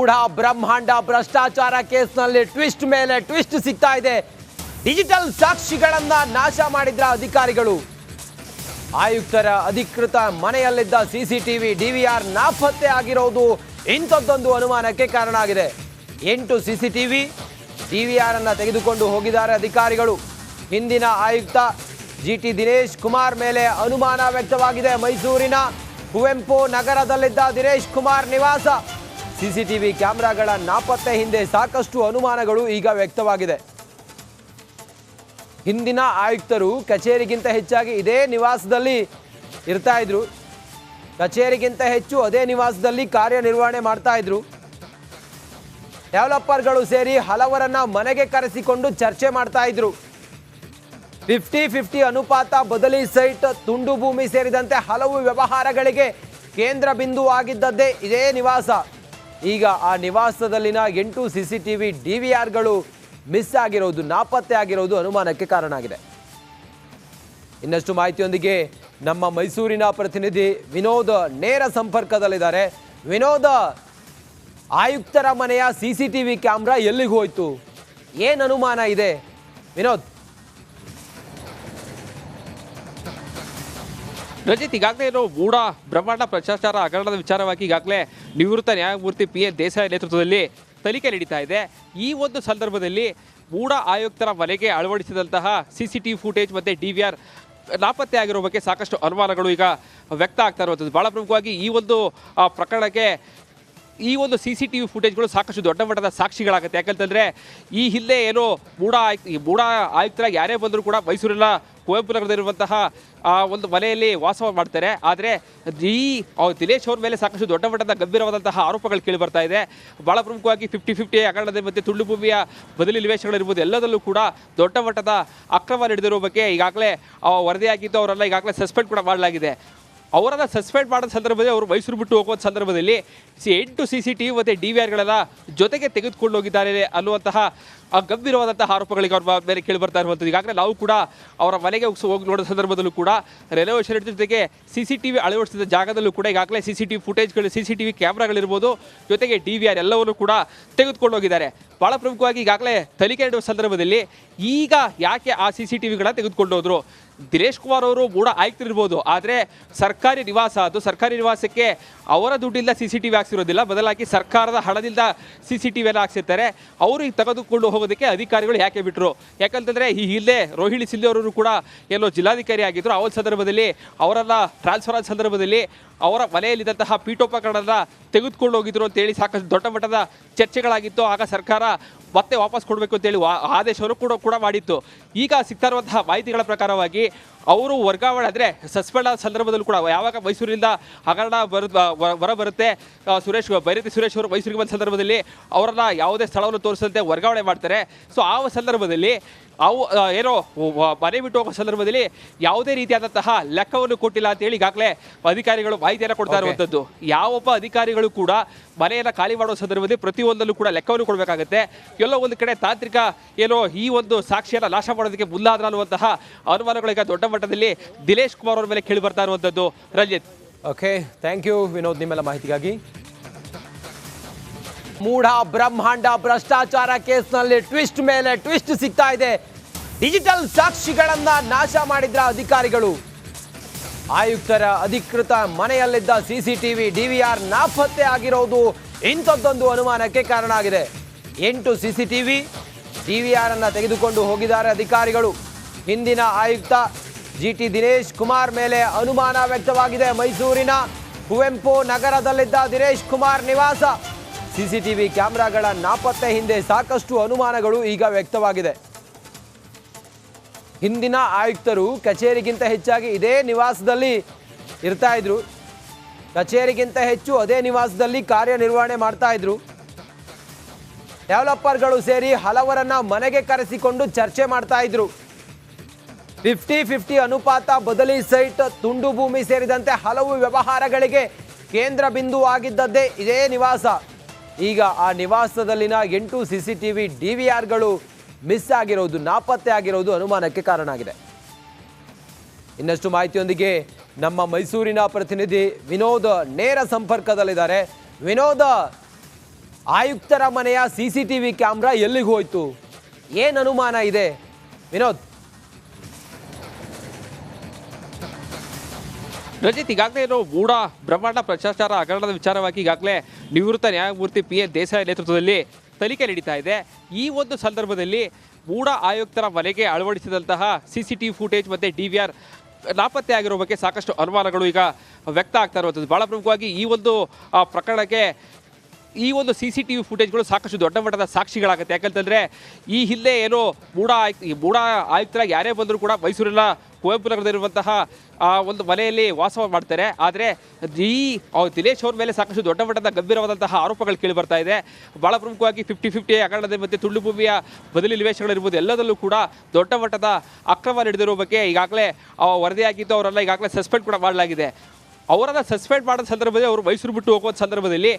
ಮೂಢ ಬ್ರಹ್ಮಾಂಡ ಭ್ರಷ್ಟಾಚಾರ ಕೇಸ್ನಲ್ಲಿ ಟ್ವಿಸ್ಟ್ ಮೇಲೆ ಟ್ವಿಸ್ಟ್ ಸಿಗ್ತಾ ಇದೆ. ಡಿಜಿಟಲ್ ಸಾಕ್ಷಿಗಳನ್ನ ನಾಶ ಮಾಡಿದ್ರ ಅಧಿಕಾರಿಗಳು. ಆಯುಕ್ತರ ಅಧಿಕೃತ ಮನೆಯಲ್ಲಿದ್ದ ಸಿಸಿಟಿವಿ ಡಿವಿಆರ್ ನಾಪತ್ತೆ ಆಗಿರೋದು ಇಂಥದ್ದೊಂದು ಅನುಮಾನಕ್ಕೆ ಕಾರಣ ಆಗಿದೆ. 8 ಸಿಸಿಟಿವಿ ಡಿವಿಆರ್ ಅನ್ನ ತೆಗೆದುಕೊಂಡು ಹೋಗಿದ್ದಾರೆ ಅಧಿಕಾರಿಗಳು. ಹಿಂದಿನ ಆಯುಕ್ತ ಜಿಟಿ ದಿನೇಶ್ ಕುಮಾರ್ ಮೇಲೆ ಅನುಮಾನ ವ್ಯಕ್ತವಾಗಿದೆ. ಮೈಸೂರಿನ ಕುವೆಂಪು ನಗರದಲ್ಲಿದ್ದ ದಿನೇಶ್ ಕುಮಾರ್ ನಿವಾಸ ಸಿಸಿಟಿವಿ ಕ್ಯಾಮೆರಾಗಳ ನಾಪತ್ತೆ ಹಿಂದೆ ಸಾಕಷ್ಟು ಅನುಮಾನಗಳು ಈಗ ವ್ಯಕ್ತವಾಗಿದೆ. ಹಿಂದಿನ ಆಯುಕ್ತರು ಕಚೇರಿಗಿಂತ ಹೆಚ್ಚಾಗಿ ಇದೇ ನಿವಾಸದಲ್ಲಿ ಇರ್ತಾ ಇದ್ರು. ಕಚೇರಿಗಿಂತ ಹೆಚ್ಚು ಅದೇ ನಿವಾಸದಲ್ಲಿ ಕಾರ್ಯನಿರ್ವಹಣೆ ಮಾಡ್ತಾ ಇದ್ರು. ಡೆವಲಪರ್ಗಳು ಸೇರಿ ಹಲವರನ್ನ ಮನೆಗೆ ಕರೆಸಿಕೊಂಡು ಚರ್ಚೆ ಮಾಡ್ತಾ ಇದ್ರು. 50-50 ಅನುಪಾತ, ಬದಲಿ ಸೈಟ್, ತುಂಡು ಭೂಮಿ ಸೇರಿದಂತೆ ಹಲವು ವ್ಯವಹಾರಗಳಿಗೆ ಕೇಂದ್ರ ಬಿಂದು ಆಗಿದ್ದದ್ದೇ ಇದೇ ನಿವಾಸ. ಈಗ ಆ ನಿವಾಸದಲ್ಲಿನ 8 ಸಿಸಿಟಿವಿ ಡಿವಿಆರ್ಗಳು ಮಿಸ್ ಆಗಿರೋದು, ನಾಪತ್ತೆ ಆಗಿರೋದು ಅನುಮಾನಕ್ಕೆ ಕಾರಣ ಆಗಿದೆ. ಇನ್ನಷ್ಟು ಮಾಹಿತಿಯೊಂದಿಗೆ ನಮ್ಮ ಮೈಸೂರಿನ ಪ್ರತಿನಿಧಿ ವಿನೋದ್ ನೇರ ಸಂಪರ್ಕದಲ್ಲಿದ್ದಾರೆ. ವಿನೋದ್, ಆಯುಕ್ತರ ಮನೆಯ ಸಿಸಿಟಿವಿ ಕ್ಯಾಮ್ರಾ ಎಲ್ಲಿಗೆ ಹೋಯ್ತು? ಏನು ಅನುಮಾನ ಇದೆ ವಿನೋದ್? ರಜಿತ್, ಈಗಾಗಲೇ ಮೂಢ ಬ್ರಹ್ಮಾಂಡ ಭ್ರಷ್ಟಾಚಾರ ಹಗರಣದ ವಿಚಾರವಾಗಿ ಈಗಾಗಲೇ ನಿವೃತ್ತ ನ್ಯಾಯಮೂರ್ತಿ PN ದೇಸಾಯಿ ನೇತೃತ್ವದಲ್ಲಿ ತನಿಖೆ ನಡೀತಾ ಇದೆ. ಈ ಒಂದು ಸಂದರ್ಭದಲ್ಲಿ ಮೂಢ ಆಯುಕ್ತರ ಮನೆಗೆ ಅಳವಡಿಸಿದಂತಹ CCTV ಫುಟೇಜ್ ಮತ್ತು DVR ನಾಪತ್ತೆ ಆಗಿರೋ ಬಗ್ಗೆ ಸಾಕಷ್ಟು ಅನುಮಾನಗಳು ಈಗ ವ್ಯಕ್ತ ಆಗ್ತಾ ಇರುವಂಥದ್ದು. ಭಾಳ ಪ್ರಮುಖವಾಗಿ ಈ ಒಂದು ಪ್ರಕರಣಕ್ಕೆ ಈ ಒಂದು CCTV ಫುಟೇಜ್ಗಳು ಸಾಕಷ್ಟು ದೊಡ್ಡ ಮಟ್ಟದ ಸಾಕ್ಷಿಗಳಾಗುತ್ತೆ. ಯಾಕಂತಂದರೆ ಈ ಹಿಂದೆ ಏನೋ ಮೂಢ ಆಯುಕ್ತರಾಗಿ ಯಾರೇ ಬಂದರೂ ಕೂಡ ಮೈಸೂರಿನ ಕುವೆಂಪು ನಗರದಲ್ಲಿರುವಂತಹ ಒಂದು ಮನೆಯಲ್ಲಿ ವಾಸ ಮಾಡ್ತಾರೆ. ಆದರೆ ಈ ದಿನೇಶ್ ಅವ್ರ ಮೇಲೆ ಸಾಕಷ್ಟು ದೊಡ್ಡ ಮಟ್ಟದ ಗಂಭೀರವಾದಂತಹ ಆರೋಪಗಳು ಕೇಳಿ ಬರ್ತಾ ಇದೆ. ಭಾಳ ಪ್ರಮುಖವಾಗಿ 50-50 ಹಗರಣದ ಮತ್ತು ತುಂಡು ಭೂಮಿಯ ಬದಲಿ ನಿವೇಶನಗಳಿರ್ಬೋದು, ಎಲ್ಲದಲ್ಲೂ ಕೂಡ ದೊಡ್ಡ ಮಟ್ಟದ ಅಕ್ರಮ ನಡೆದಿರೋ ಬಗ್ಗೆ ಈಗಾಗಲೇ ವರದಿಯಾಗಿದ್ದು ಅವರೆಲ್ಲ ಈಗಾಗಲೇ ಸಸ್ಪೆಂಡ್ ಕೂಡ ಮಾಡಲಾಗಿದೆ. ಅವರನ್ನು ಸಸ್ಪೆಂಡ್ ಮಾಡಿದ ಸಂದರ್ಭದಲ್ಲಿ ಅವರು ಮೈಸೂರು ಬಿಟ್ಟು ಹೋಗುವ ಸಂದರ್ಭದಲ್ಲಿ 8 CCTV ಮತ್ತು DVRಗಳೆಲ್ಲ ಜೊತೆಗೆ ತೆಗೆದುಕೊಂಡು ಹೋಗಿದ್ದಾರೆ ಅನ್ನುವಂತಹ ಗಂಭೀರವಾದಂತಹ ಆರೋಪಗಳಿಗೆ ಅವ್ರ ಮೇಲೆ ಕೇಳಿ ಬರ್ತಾ ಇರುವಂಥದ್ದು. ಈಗಾಗಲೇ ನಾವು ಕೂಡ ಅವರ ಮನೆಗೆ ಹೋಗಿ ನೋಡೋ ಸಂದರ್ಭದಲ್ಲೂ ಕೂಡ ರೆನೋವೇಷನ್ ಜೊತೆಗೆ CCTV ಅಳವಡಿಸಿದ ಜಾಗದಲ್ಲೂ ಕೂಡ ಈಗಾಗಲೇ CCTV ಫುಟೇಜ್ಗಳು, CCTV ಕ್ಯಾಮ್ರಾಗಳಿರ್ಬೋದು, ಜೊತೆಗೆ DVR ಎಲ್ಲವನ್ನೂ ಕೂಡ ತೆಗೆದುಕೊಂಡು ಹೋಗಿದ್ದಾರೆ. ಭಾಳ ಪ್ರಮುಖವಾಗಿ ಈಗಾಗಲೇ ತನಿಖೆ ನಡೆಯುವ ಸಂದರ್ಭದಲ್ಲಿ ಈಗ ಯಾಕೆ ಆ CCTVಗಳನ್ನ ತೆಗೆದುಕೊಂಡು ಹೋದ್ರು? ದಿನೇಶ್ ಕುಮಾರ್ ಅವರು ಮೂಢ ಆಯುಕ್ತರಿರ್ಬೋದು, ಆದರೆ ಸರ್ಕಾರಿ ನಿವಾಸ ಅದು. ಸರ್ಕಾರಿ ನಿವಾಸಕ್ಕೆ ಅವರ ದುಡ್ಡಿಂದ CCTV ಹಾಕ್ಸಿರೋದಿಲ್ಲ, ಬದಲಾಗಿ ಸರ್ಕಾರದ ಹಣದಿಂದ CCTV ಎಲ್ಲ ಹಾಕ್ಸಿರ್ತಾರೆ. ಅವರು ಈಗ ತೆಗೆದುಕೊಂಡು ಹೋಗೋದಕ್ಕೆ ಅಧಿಕಾರಿಗಳು ಯಾಕೆ ಬಿಟ್ಟರು? ಯಾಕಂತಂದರೆ ಈ ಹಿಂದೆ ರೋಹಿಣಿ ಸಿಂಧು ಅವರು ಕೂಡ ಎಲ್ಲೋ ಜಿಲ್ಲಾಧಿಕಾರಿ ಆಗಿದ್ದರು. ಆ ಸಂದರ್ಭದಲ್ಲಿ ಅವರನ್ನು ಟ್ರಾನ್ಸ್ಫರ್ ಆದ ಸಂದರ್ಭದಲ್ಲಿ ಅವರ ಮನೆಯಲ್ಲಿದ್ದಂತಹ ಪೀಠೋಪಕರಣನ ತೆಗೆದುಕೊಂಡು ಹೋಗಿದ್ರು ಅಂತೇಳಿ ಸಾಕಷ್ಟು ದೊಡ್ಡ ಮಟ್ಟದ ಚರ್ಚೆಗಳಾಗಿತ್ತು. ಆಗ ಸರ್ಕಾರ ಮತ್ತೆ ವಾಪಸ್ ಕೊಡಬೇಕು ಅಂತೇಳಿ ಆದೇಶವನ್ನು ಕೂಡ ಮಾಡಿತ್ತು. ಈಗ ಸಿಗ್ತಾ ಇರುವಂತಹ ಮಾಹಿತಿಗಳ ಪ್ರಕಾರವಾಗಿ ಅವರು ವರ್ಗಾವಣೆ ಅಂದರೆ ಸಸ್ಪೆಂಡ್ ಆದ ಸಂದರ್ಭದಲ್ಲೂ ಕೂಡ ಯಾವಾಗ ಮೈಸೂರಿನಿಂದ ಹಗರಣ ಹೊರ ಬರುತ್ತೆ, ಬೈರತಿ ಸುರೇಶ್ ಅವರು ಮೈಸೂರಿಗೆ ಬಂದ ಸಂದರ್ಭದಲ್ಲಿ ಅವರನ್ನು ಯಾವುದೇ ಸ್ಥಳವನ್ನು ತೋರಿಸದಂತೆ ವರ್ಗಾವಣೆ ಮಾಡ್ತಾರೆ. ಸೊ ಆ ಸಂದರ್ಭದಲ್ಲಿ ಏನೋ ಮನೆ ಬಿಟ್ಟು ಹೋಗೋ ಸಂದರ್ಭದಲ್ಲಿ ಯಾವುದೇ ರೀತಿಯಾದಂತಹ ಲೆಕ್ಕವನ್ನು ಕೊಟ್ಟಿಲ್ಲ ಅಂತೇಳಿ ಈಗಾಗಲೇ ಅಧಿಕಾರಿಗಳು ಮಾಹಿತಿಯನ್ನು ಕೊಡ್ತಾ ಇರುವಂಥದ್ದು. ಯಾವೊಬ್ಬ ಅಧಿಕಾರಿಗಳು ಕೂಡ ಮನೆಯನ್ನು ಖಾಲಿ ಮಾಡುವ ಸಂದರ್ಭದಲ್ಲಿ ಪ್ರತಿಯೊಂದಲ್ಲೂ ಕೂಡ ಲೆಕ್ಕವನ್ನು ಕೊಡಬೇಕಾಗುತ್ತೆ. ಎಲ್ಲೋ ಒಂದು ಕಡೆ ತಾಂತ್ರಿಕ ಏನೋ ಈ ಒಂದು ಸಾಕ್ಷಿಯನ್ನು ನಾಶ ಮಾಡೋದಕ್ಕೆ ಮುಂದಾದ್ರ ಅನ್ನುವಂತಹ ಅನುಮಾನಗಳೀಗ ದೊಡ್ಡ ಮಟ್ಟದಲ್ಲಿ ದಿನೇಶ್ ಕುಮಾರ್ ಅವರ ಮೇಲೆ ಕೇಳಿ ಬರ್ತಾ ಇರುವಂಥದ್ದು. Ranjith, okay, thank you Vinod ನಿಮ್ಮೆಲ್ಲ ಮಾಹಿತಿಗಾಗಿ. ಮೂಢ ಬ್ರಹ್ಮಾಂಡ ಭ್ರಷ್ಟಾಚಾರ ಕೇಸ್ನಲ್ಲಿ ಟ್ವಿಸ್ಟ್ ಮೇಲೆ ಟ್ವಿಸ್ಟ್ ಸಿಗ್ತಾ ಇದೆ. ಡಿಜಿಟಲ್ ಸಾಕ್ಷಿಗಳನ್ನ ನಾಶ ಮಾಡಿದ್ರ ಅಧಿಕಾರಿಗಳು. ಆಯುಕ್ತರ ಅಧಿಕೃತ ಮನೆಯಲ್ಲಿದ್ದ ಸಿಸಿಟಿವಿ ಡಿವಿಆರ್ ನಾಪತ್ತೆ ಆಗಿರೋದು ಇಂಥದ್ದೊಂದು ಅನುಮಾನಕ್ಕೆ ಕಾರಣ ಆಗಿದೆ. 8 ಸಿಸಿಟಿವಿ ಡಿವಿಆರ್ ಅನ್ನ ತೆಗೆದುಕೊಂಡು ಹೋಗಿದ್ದಾರೆ ಅಧಿಕಾರಿಗಳು. ಹಿಂದಿನ ಆಯುಕ್ತ ಜಿಟಿ ದಿನೇಶ್ ಕುಮಾರ್ ಮೇಲೆ ಅನುಮಾನ ವ್ಯಕ್ತವಾಗಿದೆ. ಮೈಸೂರಿನ ಕುವೆಂಪು ನಗರದಲ್ಲಿದ್ದ ದಿನೇಶ್ ಕುಮಾರ್ ನಿವಾಸ ಸಿಸಿಟಿವಿ ಕ್ಯಾಮೆರಾಗಳ ನಾಪತ್ತೆ ಹಿಂದೆ ಸಾಕಷ್ಟು ಅನುಮಾನಗಳು ಈಗ ವ್ಯಕ್ತವಾಗಿದೆ. ಹಿಂದಿನ ಆಯುಕ್ತರು ಕಚೇರಿಗಿಂತ ಹೆಚ್ಚಾಗಿ ಇದೇ ನಿವಾಸದಲ್ಲಿ ಇರ್ತಾ ಇದ್ರು. ಕಚೇರಿಗಿಂತ ಹೆಚ್ಚು ಅದೇ ನಿವಾಸದಲ್ಲಿ ಕಾರ್ಯನಿರ್ವಹಣೆ ಮಾಡ್ತಾ ಇದ್ರು. ಡೆವಲಪರ್ಗಳು ಸೇರಿ ಹಲವರನ್ನ ಮನೆಗೆ ಕರೆಸಿಕೊಂಡು ಚರ್ಚೆ ಮಾಡ್ತಾ ಇದ್ರು. 50-50 ಅನುಪಾತ, ಬದಲಿ ಸೈಟ್, ತುಂಡು ಭೂಮಿ ಸೇರಿದಂತೆ ಹಲವು ವ್ಯವಹಾರಗಳಿಗೆ ಕೇಂದ್ರ ಬಿಂದು ಆಗಿದ್ದದ್ದೇ ಇದೇ ನಿವಾಸ. ಈಗ ಆ ನಿವಾಸದಲ್ಲಿನ 8 ಸಿಸಿಟಿವಿ ಡಿವಿಆರ್ಗಳು ಮಿಸ್ ಆಗಿರೋದು, ನಾಪತ್ತೆ ಆಗಿರೋದು ಅನುಮಾನಕ್ಕೆ ಕಾರಣ ಆಗಿದೆ. ಇನ್ನಷ್ಟು ಮಾಹಿತಿಯೊಂದಿಗೆ ನಮ್ಮ ಮೈಸೂರಿನ ಪ್ರತಿನಿಧಿ ವಿನೋದ್ ನೇರ ಸಂಪರ್ಕದಲ್ಲಿದ್ದಾರೆ. ವಿನೋದ್, ಆಯುಕ್ತರ ಮನೆಯ CCTV ಕ್ಯಾಮ್ರಾ ಎಲ್ಲಿಗೆ ಹೋಯ್ತು? ಏನು ಅನುಮಾನ ಇದೆ ವಿನೋದ್? ರಜಿತ್, ಈಗಾಗಲೇ ಇರೋ ಮೂಡ ಬ್ರಹ್ಮಾಂಡ ಭ್ರಷ್ಟಾಚಾರ ಹಗರಣದ ವಿಚಾರವಾಗಿ ಈಗಾಗಲೇ ನಿವೃತ್ತ ನ್ಯಾಯಮೂರ್ತಿ PN ದೇಸಾಯಿ ನೇತೃತ್ವದಲ್ಲಿ ತನಿಖೆ ನಡೀತಾ ಇದೆ. ಈ ಒಂದು ಸಂದರ್ಭದಲ್ಲಿ ಮೂಡ ಆಯುಕ್ತರ ಮನೆಗೆ ಅಳವಡಿಸಿದಂತಹ CCTV ಫುಟೇಜ್ ಮತ್ತು DVR ನಾಪತ್ತೆ ಆಗಿರೋ ಬಗ್ಗೆ ಸಾಕಷ್ಟು ಅನುಮಾನಗಳು ಈಗ ವ್ಯಕ್ತ ಆಗ್ತಾ ಇರುವಂಥದ್ದು. ಭಾಳ ಪ್ರಮುಖವಾಗಿ ಈ ಒಂದು ಪ್ರಕರಣಕ್ಕೆ ಈ ಒಂದು CCTV ಫುಟೇಜ್ಗಳು ಸಾಕಷ್ಟು ದೊಡ್ಡ ಮಟ್ಟದ ಸಾಕ್ಷಿಗಳಾಗುತ್ತೆ. ಯಾಕಂತಂದರೆ ಈ ಹಿಂದೆ ಏನೋ ಮೂಡ ಆಯುಕ್ತರಾಗಿ ಯಾರೇ ಬಂದರೂ ಕೂಡ ಮೈಸೂರಿನ ಕುವೆಂಪು ನಗರದಲ್ಲಿರುವಂತಹ ಒಂದು ಮನೆಯಲ್ಲಿ ವಾಸ ಮಾಡ್ತಾರೆ. ಆದರೆ ದಿನೇಶ್ ಅವ್ರ ಮೇಲೆ ಸಾಕಷ್ಟು ದೊಡ್ಡ ಮಟ್ಟದ ಗಂಭೀರವಾದಂತಹ ಆರೋಪಗಳು ಕೇಳಿ ಬರ್ತಾ ಇದೆ. ಭಾಳ ಪ್ರಮುಖವಾಗಿ 50-50 ಹಗರಣದ ಮತ್ತು ತುಳು ಭೂಮಿಯ ಬದಲಿ ನಿವೇಶನಗಳಿರ್ಬೋದು, ಎಲ್ಲದಲ್ಲೂ ಕೂಡ ದೊಡ್ಡ ಮಟ್ಟದ ಅಕ್ರಮ ನಡೆದಿರೋ ಬಗ್ಗೆ ಈಗಾಗಲೇ ವರದಿಯಾಗಿದ್ದು ಅವರೆಲ್ಲ ಈಗಾಗಲೇ ಸಸ್ಪೆಂಡ್ ಕೂಡ ಮಾಡಲಾಗಿದೆ. ಅವರನ್ನು ಸಸ್ಪೆಂಡ್ ಮಾಡಿದ ಸಂದರ್ಭದಲ್ಲಿ ಅವರು ಮೈಸೂರು ಬಿಟ್ಟು ಹೋಗುವ ಸಂದರ್ಭದಲ್ಲಿ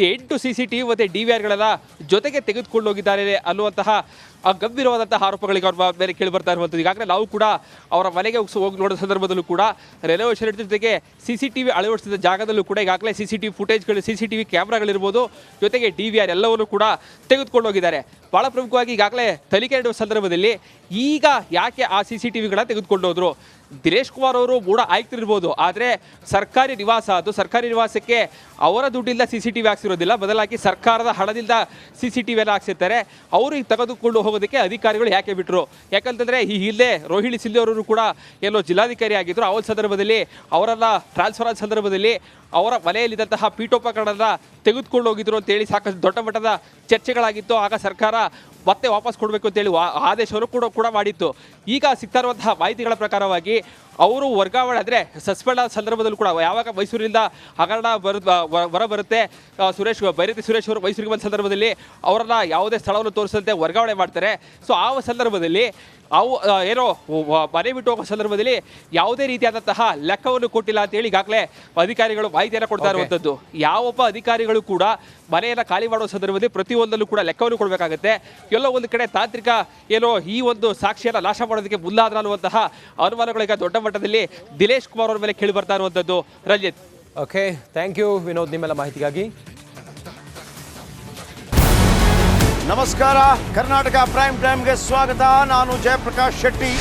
8 CCTV ಮತ್ತು DVRಗಳೆಲ್ಲ ಜೊತೆಗೆ ತೆಗೆದುಕೊಂಡು ಹೋಗಿದ್ದಾರೆ ಅನ್ನುವಂತಹ ಗಂಭೀರವಾದಂತಹ ಆರೋಪಗಳಿಗೆ ಅವ್ರ ಮೇಲೆ ಕೇಳಿ ಬರ್ತಾ ಇರುವಂಥದ್ದು. ಈಗಾಗಲೇ ನಾವು ಕೂಡ ಅವರ ಮನೆಗೆ ಹೋಗಿ ನೋಡಿದ ಸಂದರ್ಭದಲ್ಲೂ ಕೂಡ ರೆನೋವೇಷನ್ ಜೊತೆಗೆ CCTV ಅಳವಡಿಸಿದ ಜಾಗದಲ್ಲೂ ಕೂಡ ಈಗಾಗಲೇ CCTV ಫುಟೇಜ್ಗಳು, CCTV ಕ್ಯಾಮ್ರಾಗಳಿರ್ಬೋದು, ಜೊತೆಗೆ DVR ಎಲ್ಲವನ್ನು ಕೂಡ ತೆಗೆದುಕೊಂಡು ಹೋಗಿದ್ದಾರೆ. ಭಾಳ ಪ್ರಮುಖವಾಗಿ ಈಗಾಗಲೇ ತನಿಖೆ ನಡೆಯುವ ಸಂದರ್ಭದಲ್ಲಿ ಈಗ ಯಾಕೆ ಆ CCTVಗಳನ್ನ ತೆಗೆದುಕೊಂಡು ಹೋದ್ರು? ದಿನೇಶ್ ಕುಮಾರ್ ಅವರು ಮೂಡ ಆಯುಕ್ತರಿರ್ಬೋದು, ಆದರೆ ಸರ್ಕಾರಿ ನಿವಾಸ ಅದು. ಸರ್ಕಾರಿ ನಿವಾಸಕ್ಕೆ ಅವರ ದುಡ್ಡಿಂದ CCTV ಹಾಕ್ಸಿರೋದಿಲ್ಲ, ಬದಲಾಗಿ ಸರ್ಕಾರದ ಹಣದಿಂದ CCTV ಎಲ್ಲ ಹಾಕ್ಸಿರ್ತಾರೆ. ಅವರು ಈಗ ತೆಗೆದುಕೊಂಡು ಹೋಗೋದಕ್ಕೆ ಅಧಿಕಾರಿಗಳು ಯಾಕೆ ಬಿಟ್ಟರು? ಯಾಕಂತಂದರೆ ಈ ಹಿಂದೆ ರೋಹಿಣಿ ಸಿಂಧೆ ಅವರು ಕೂಡ ಎಲ್ಲೋ ಜಿಲ್ಲಾಧಿಕಾರಿ ಆಗಿದ್ದರು. ಆ ಒಂದು ಸಂದರ್ಭದಲ್ಲಿ ಅವರೆಲ್ಲ ಟ್ರಾನ್ಸ್ಫರ್ ಆದ ಸಂದರ್ಭದಲ್ಲಿ ಅವರ ಮನೆಯಲ್ಲಿದ್ದಂತಹ ಪೀಠೋಪಕರಣನ ತೆಗೆದುಕೊಂಡು ಹೋಗಿದ್ರು ಅಂತೇಳಿ ಸಾಕಷ್ಟು ದೊಡ್ಡ ಮಟ್ಟದ ಚರ್ಚೆಗಳಾಗಿತ್ತು. ಆಗ ಸರ್ಕಾರ ಮತ್ತೆ ವಾಪಸ್ ಕೊಡಬೇಕು ಅಂತೇಳಿ ಆದೇಶವನ್ನು ಕೂಡ ಮಾಡಿತ್ತು. ಈಗ ಸಿಗ್ತಾ ಇರುವಂತಹ ಮಾಹಿತಿಗಳ ಪ್ರಕಾರವಾಗಿ ಅವರು ವರ್ಗಾವಣೆ ಅಂದರೆ ಸಸ್ಪೆಂಡ್ ಆದ ಸಂದರ್ಭದಲ್ಲೂ ಕೂಡ ಯಾವಾಗ ಮೈಸೂರಿನಿಂದ ಹಗರಣ ಹೊರ ಬರುತ್ತೆ, ಬೈರತಿ ಸುರೇಶ್ ಅವರು ಮೈಸೂರಿಗೆ ಬಂದ ಸಂದರ್ಭದಲ್ಲಿ ಅವರನ್ನ ಯಾವುದೇ ಸ್ಥಳವನ್ನು ತೋರಿಸದಂತೆ ವರ್ಗಾವಣೆ ಮಾಡ್ತಾರೆ. ಸೊ ಆ ಸಂದರ್ಭದಲ್ಲಿ ಏನೋ ಮನೆ ಬಿಟ್ಟು ಹೋಗೋ ಸಂದರ್ಭದಲ್ಲಿ ಯಾವುದೇ ರೀತಿಯಾದಂತಹ ಲೆಕ್ಕವನ್ನು ಕೊಟ್ಟಿಲ್ಲ ಅಂತೇಳಿ ಈಗಾಗಲೇ ಅಧಿಕಾರಿಗಳು ಮಾಹಿತಿಯನ್ನು ಕೊಡ್ತಾ ಇರುವಂಥದ್ದು. ಯಾವೊಬ್ಬ ಅಧಿಕಾರಿಗಳು ಕೂಡ ಮನೆಯನ್ನು ಖಾಲಿ ಮಾಡುವ ಸಂದರ್ಭದಲ್ಲಿ ಪ್ರತಿಯೊಂದಲ್ಲೂ ಕೂಡ ಲೆಕ್ಕವನ್ನು ಕೊಡಬೇಕಾಗುತ್ತೆ. ಎಲ್ಲೋ ಒಂದು ಕಡೆ ತಾಂತ್ರಿಕ ಏನೋ ಈ ಒಂದು ಸಾಕ್ಷಿಯನ್ನು ನಾಶ ಮಾಡೋದಕ್ಕೆ ಮುಂದಾದ್ರ ಅನ್ನುವಂತಹ ಅನುಮಾನಗಳು ಈಗ ದೊಡ್ಡ ಮಟ್ಟದಲ್ಲಿ ದಿನೇಶ್ ಕುಮಾರ್ ಅವರ ಮೇಲೆ ಕೇಳಿ ಬರ್ತಾ ಇರುವಂಥದ್ದು. Ranjith, okay, thank you Vinod ನಿಮ್ಮೆಲ್ಲ ಮಾಹಿತಿಗಾಗಿ. ನಮಸ್ಕಾರ, ಕರ್ನಾಟಕ ಪ್ರೈಮ್ ಟೈಮ್ಗೆ ಸ್ವಾಗತ. ನಾನು ಜಯಪ್ರಕಾಶ್ ಶೆಟ್ಟಿ.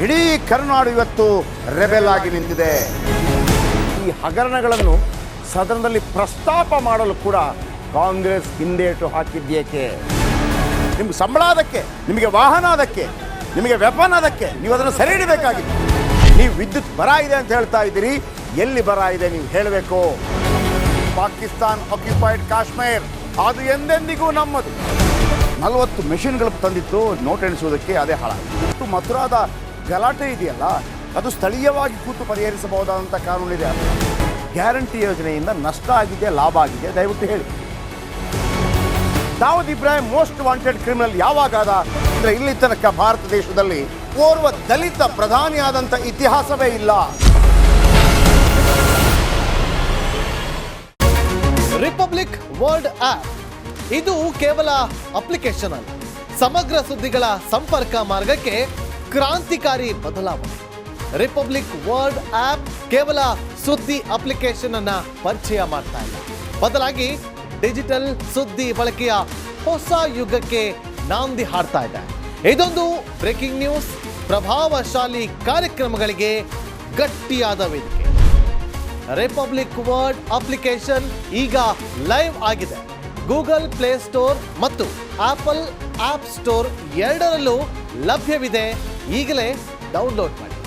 ಇಡೀ ಕರ್ನಾಡು ಇವತ್ತು ರೆಬೆಲ್ ಆಗಿ ನಿಂತಿದೆ. ಈ ಹಗರಣಗಳನ್ನು ಸದನದಲ್ಲಿ ಪ್ರಸ್ತಾಪ ಮಾಡಲು ಕೂಡ ಕಾಂಗ್ರೆಸ್ ಹಿಂದೇಟು ಹಾಕಿದ್ದೇಕೆ? ನಿಮ್ಗೆ ಸಂಬಳ ಅದಕ್ಕೆ, ನಿಮಗೆ ವಾಹನ ಅದಕ್ಕೆ, ನಿಮಗೆ ವೆಪನ್ ಅದಕ್ಕೆ, ನೀವು ಅದನ್ನು ಸೆರೆ ಹಿಡಿಬೇಕಾಗಿತ್ತು. ನೀವು ವಿದ್ಯುತ್ ಬರ ಇದೆ ಅಂತ ಹೇಳ್ತಾ ಇದ್ದೀರಿ, ಎಲ್ಲಿ ಬರ ಇದೆ ನೀವು ಹೇಳಬೇಕು. ಪಾಕಿಸ್ತಾನ್ ಆಕ್ಯುಪೈಡ್ ಕಾಶ್ಮೀರ್ ಅದು ಎಂದೆಂದಿಗೂ ನಮ್ಮದು. 40 ಮೆಷಿನ್ಗಳು ತಂದಿತ್ತು ನೋಟ್ ಎಣಿಸುವುದಕ್ಕೆ, ಅದೇ ಹಾಳಾಯಿತು. ಮಥುರಾದ ಗಲಾಟೆ ಇದೆಯಲ್ಲ, ಅದು ಸ್ಥಳೀಯವಾಗಿ ಕೂತು ಪರಿಹರಿಸಬಹುದಾದಂಥ ಕಾನೂನಿದೆ. ಗ್ಯಾರಂಟಿ ಯೋಜನೆಯಿಂದ ನಷ್ಟ ಆಗಿದೆ, ಲಾಭ ಆಗಿದೆ, ದಯವಿಟ್ಟು ಹೇಳಿ. Dawood Ibrahim most wanted criminal ಯಾವಾಗಾದ ಅಂದರೆ ಇಲ್ಲಿ ತನಕ ಭಾರತ ದೇಶದಲ್ಲಿ ಓರ್ವ ದಲಿತ ಪ್ರಧಾನಿಯಾದಂಥ ಇತಿಹಾಸವೇ ಇಲ್ಲ. ರಿಪಬ್ಲಿಕ್ ವರ್ಲ್ಡ್ ಆಪ್ ಇದು ಕೇವಲ ಅಪ್ಲಿಕೇಶನ್ ಅಲ್ಲ, ಸಮಗ್ರ ಸುದ್ದಿಗಳ ಸಂಪರ್ಕ ಮಾರ್ಗಕ್ಕೆ ಕ್ರಾಂತಿಕಾರಿ ಬದಲಾವಣೆ. ರಿಪಬ್ಲಿಕ್ ವರ್ಲ್ಡ್ ಆಪ್ ಕೇವಲ ಸುದ್ದಿ ಅಪ್ಲಿಕೇಶನ್ ಅನ್ನ ಪರಿಚಯ ಮಾಡ್ತಾ ಇಲ್ಲ, ಬದಲಾಗಿ ಡಿಜಿಟಲ್ ಸುದ್ದಿ ಬಳಕೆಯ ಹೊಸ ಯುಗಕ್ಕೆ ನಾಂದಿ ಹಾಡ್ತಾ ಇದೆ. ಇದೊಂದು ಬ್ರೇಕಿಂಗ್ ನ್ಯೂಸ್, ಪ್ರಭಾವಶಾಲಿ ಕಾರ್ಯಕ್ರಮಗಳಿಗೆ ಗಟ್ಟಿಯಾದ ವೇದಿಕೆ. ರಿಪಬ್ಲಿಕ್ ವರ್ಲ್ಡ್ ಅಪ್ಲಿಕೇಶನ್ ಈಗ ಲೈವ್ ಆಗಿದೆ. ಗೂಗಲ್ ಪ್ಲೇ ಸ್ಟೋರ್ ಮತ್ತು ಆಪಲ್ ಆಪ್ ಸ್ಟೋರ್ ಎರಡರಲ್ಲೂ ಲಭ್ಯವಿದೆ. ಈಗಲೇ ಡೌನ್ಲೋಡ್ ಮಾಡಿ.